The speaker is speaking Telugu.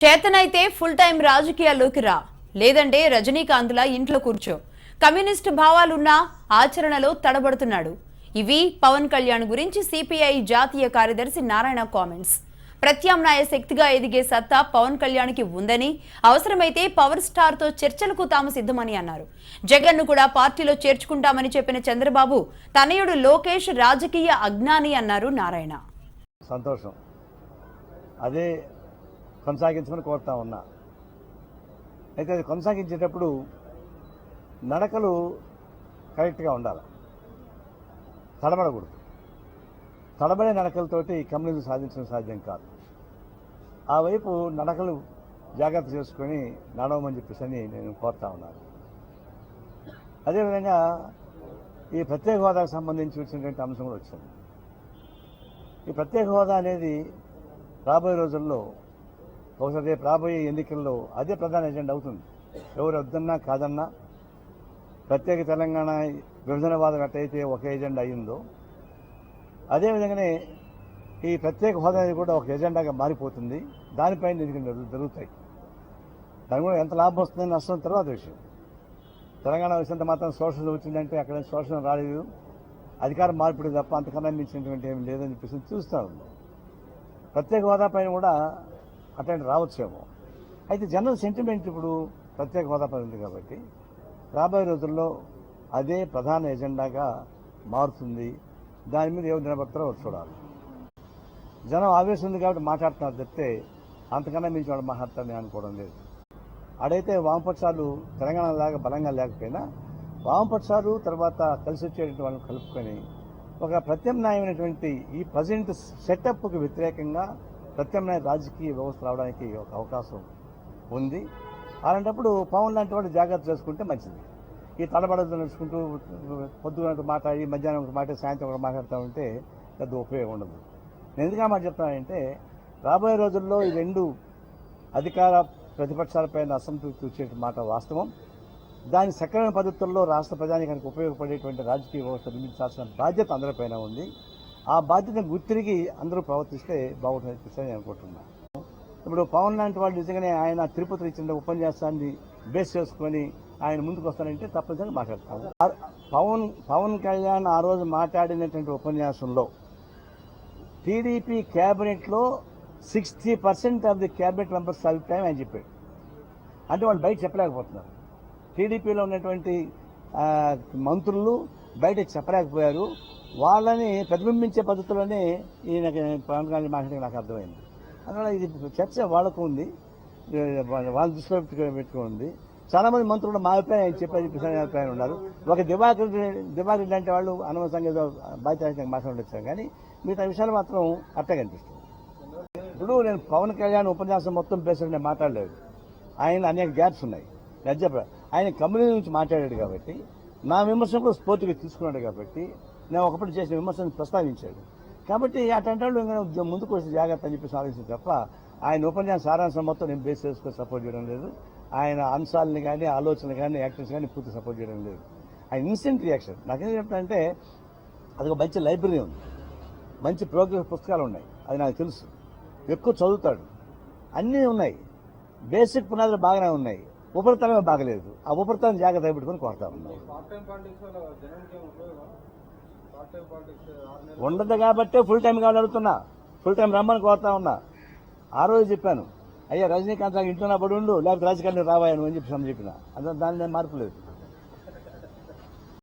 చేతనైతే ఫుల్ టైం రాజకీయాల్లోకి రా, లేదంటే రజనీకాంత్లా ఇంట్లో కూర్చో. కమ్యూనిస్టు భావాలున్నా ఆచరణలో తడబడుతున్నాడు. ఇవి పవన్ కళ్యాణ్ గురించి సిపిఐ జాతీయ కార్యదర్శి నారాయణ కామెంట్స్. ప్రత్యామ్నాయ శక్తిగా ఎదిగే సత్తా పవన్ కళ్యాణ్కి ఉందని, అవసరమైతే పవర్ స్టార్తో చర్చలకు తాము సిద్ధమని అన్నారు. జగన్ను కూడా పార్టీలో చేర్చుకుంటామని చెప్పిన చంద్రబాబు తనయుడు లోకేష్ రాజకీయ అజ్ఞాని అన్నారు నారాయణ. సంతోషం, అదే కొనసాగించమని కోరుతా ఉన్నా. అయితే అది కొనసాగించేటప్పుడు నడకలు కరెక్ట్గా ఉండాలి, తడబడకూడదు. తడబడే నడకలతోటి కమ్యూనిజం సాధించడం సాధ్యం కాదు. ఆ వైపు నడకలు జాగ్రత్త చేసుకొని నడవమని చెప్పేసి నేను కోరుతా ఉన్నాను. అదేవిధంగా ఈ ప్రత్యేక హోదాకు సంబంధించి వచ్చినటువంటి అంశం కూడా వచ్చింది. ఈ ప్రత్యేక హోదా అనేది రాబోయే రోజుల్లో ఒకసారి రాబోయే ఎన్నికల్లో అదే ప్రధాన ఎజెండా అవుతుంది. ఎవరు వద్దన్నా కాదన్నా ప్రత్యేక తెలంగాణ విభజనవాదం ఎట్టయితే ఒక ఎజెండా అయ్యిందో అదేవిధంగానే ఈ ప్రత్యేక హోదా అనేది కూడా ఒక ఎజెండాగా మారిపోతుంది. దానిపైన ఎన్నికలు జరుగుతాయి. దాని కూడా ఎంత లాభం వస్తుందని నష్టం తర్వాత విషయం. తెలంగాణ విషయంతో మాత్రం సోషల్ వచ్చిందంటే అక్కడ సోషల్ రాలేదు, అధికారం మార్పిడి తప్ప అంతకన్నా మించినటువంటి ఏమి లేదని చెప్పేసి చూస్తాను. ప్రత్యేక హోదా పైన కూడా అట్లాంటి రావచ్చేమో. అయితే జనరల్ సెంటిమెంట్ ఇప్పుడు ప్రత్యేక హోదా పైన ఉంది కాబట్టి రాబోయే రోజుల్లో అదే ప్రధాన ఎజెండాగా మారుతుంది. దాని మీద ఎవరు నిలబడతారో చూడాలి. జనం ఆవేశం ఉంది కాబట్టి మాట్లాడుతున్నారు చెప్తే అంతకన్నా మించి వాడు మాట్లాడతారని అనుకోవడం లేదు. అడైతే వామపక్షాలు తెలంగాణ లాగా బలంగా లేకపోయినా వామపక్షాలు తర్వాత కలిసి వచ్చేటువంటి వాళ్ళని కలుపుకొని ఒక ప్రత్యామ్నాయమైనటువంటి ఈ ప్రజెంట్ సెటప్కి వ్యతిరేకంగా ప్రత్యామ్నాయ రాజకీయ వ్యవస్థ రావడానికి ఒక అవకాశం ఉంది. అలాంటప్పుడు పవన్ లాంటి వాడు జాగ్రత్త చేసుకుంటే మంచిది. ఈ తడబడదు నడుచుకుంటూ పొద్దున మాట్లాడి మధ్యాహ్నం ఒక మాట సాయంత్రం ఒక మాట్లాడుతూ ఉంటే పెద్ద ఉపయోగం ఉండదు. నేను ఎందుకు ఆ మాట చెప్తానంటే రాబోయే రోజుల్లో ఈ రెండు అధికార ప్రతిపక్షాలపైన అసంతృప్తి వచ్చే మాట వాస్తవం. దాని సక్రమైన పద్ధతుల్లో రాష్ట్ర ప్రజానికానికి ఉపయోగపడేటువంటి రాజకీయ వ్యవస్థ నిర్మించాల్సిన బాధ్యత అందరిపైన ఉంది. ఆ బాధ్యతను గుర్తిరిగి అందరూ ప్రవర్తిస్తే బాగుంటుందని నేను అనుకుంటున్నాను. ఇప్పుడు పవన్ లాంటి వాళ్ళు నిజంగానే ఆయన తిరుపతిలో ఇచ్చిన ఉపన్యాసాన్ని బేస్ చేసుకొని ఆయన ముందుకు వస్తానంటే తప్పనిసరిగా మాట్లాడతాము. పవన్ కళ్యాణ్ ఆ రోజు మాట్లాడినటువంటి ఉపన్యాసంలో టీడీపీ క్యాబినెట్లో 60% ఆఫ్ ది క్యాబినెట్ మెంబర్స్ అభిప్రాయం ఆయన చెప్పాడు. అంటే వాళ్ళు బయట చెప్పలేకపోతున్నారు. టీడీపీలో ఉన్నటువంటి మంత్రులు బయట చెప్పలేకపోయారు. వాళ్ళని ప్రతిబింబించే పద్ధతిలోనే ఈయన పవన్ కళ్యాణ్ మాట్లాడి నాకు అర్థమైంది. అందువల్ల ఇది చర్చ వాళ్ళకు ఉంది, వాళ్ళ దృష్టిలో పెట్టుకుంది. చాలామంది మంత్రులు మా అభిప్రాయం ఆయన చెప్పే అభిప్రాయం ఉన్నారు. ఒక దివాకర్ రెడ్డి అంటే వాళ్ళు అనవసరంగా ఏదో బాధ్యత మాట్లాడొచ్చారు, కానీ మిగతా విషయాలు మాత్రం అట్టే కనిపిస్తుంది. ఇప్పుడు నేను పవన్ కళ్యాణ్ ఉపన్యాసం మొత్తం బేస్డ్ నేను మాట్లాడలేదు. ఆయన అనేక గ్యాప్స్ ఉన్నాయి. ఆయన కమ్యూనిటీ నుంచి మాట్లాడాడు కాబట్టి నా విమర్శను కూడా స్ఫూర్తిగా తీసుకున్నాడు కాబట్టి నేను ఒకప్పుడు చేసిన విమర్శను ప్రస్తావించాడు కాబట్టి అట్లాంటి వాళ్ళు ముందుకు వచ్చి జాగ్రత్త అని చెప్పేసి ఆలోచించాను తప్ప ఆయన ఉపన్యాసం సారాంశం మొత్తం నేను బేస్ చేసుకొని సపోర్ట్ చేయడం లేదు. ఆయన అంశాలని కానీ ఆలోచనలు కానీ యాక్టర్స్ కానీ పూర్తి సపోర్ట్ చేయడం లేదు. ఆయన ఇన్స్టెంట్ రియాక్షన్. నాకేం చెప్తానంటే అది ఒక మంచి లైబ్రరీ ఉంది, మంచి ప్రోగ్రెస్ పుస్తకాలు ఉన్నాయి, అది నాకు తెలుసు. ఎక్కువ చదువుతాడు, అన్నీ ఉన్నాయి, బేసిక్ పునాదులు బాగానే ఉన్నాయి, ఉపరితలమే బాగలేదు. ఆ ఉపరితలం జాగ్రత్త పెట్టుకొని కొడతా ఉన్నాయి. ఉండదు కాబట్టే ఫుల్ టైం కావాలి అడుగుతున్నా. ఫుల్ టైం రమ్మని కోరుతా ఉన్నా. ఆ రోజు చెప్పాను, అయ్యా రజనీకాంత్ ఇంట్లో పడి ఉండు, లేకపోతే రాజకీయాలు రావాయను అని చెప్పి చెప్పిన. దాన్ని నేను మార్పు లేదు.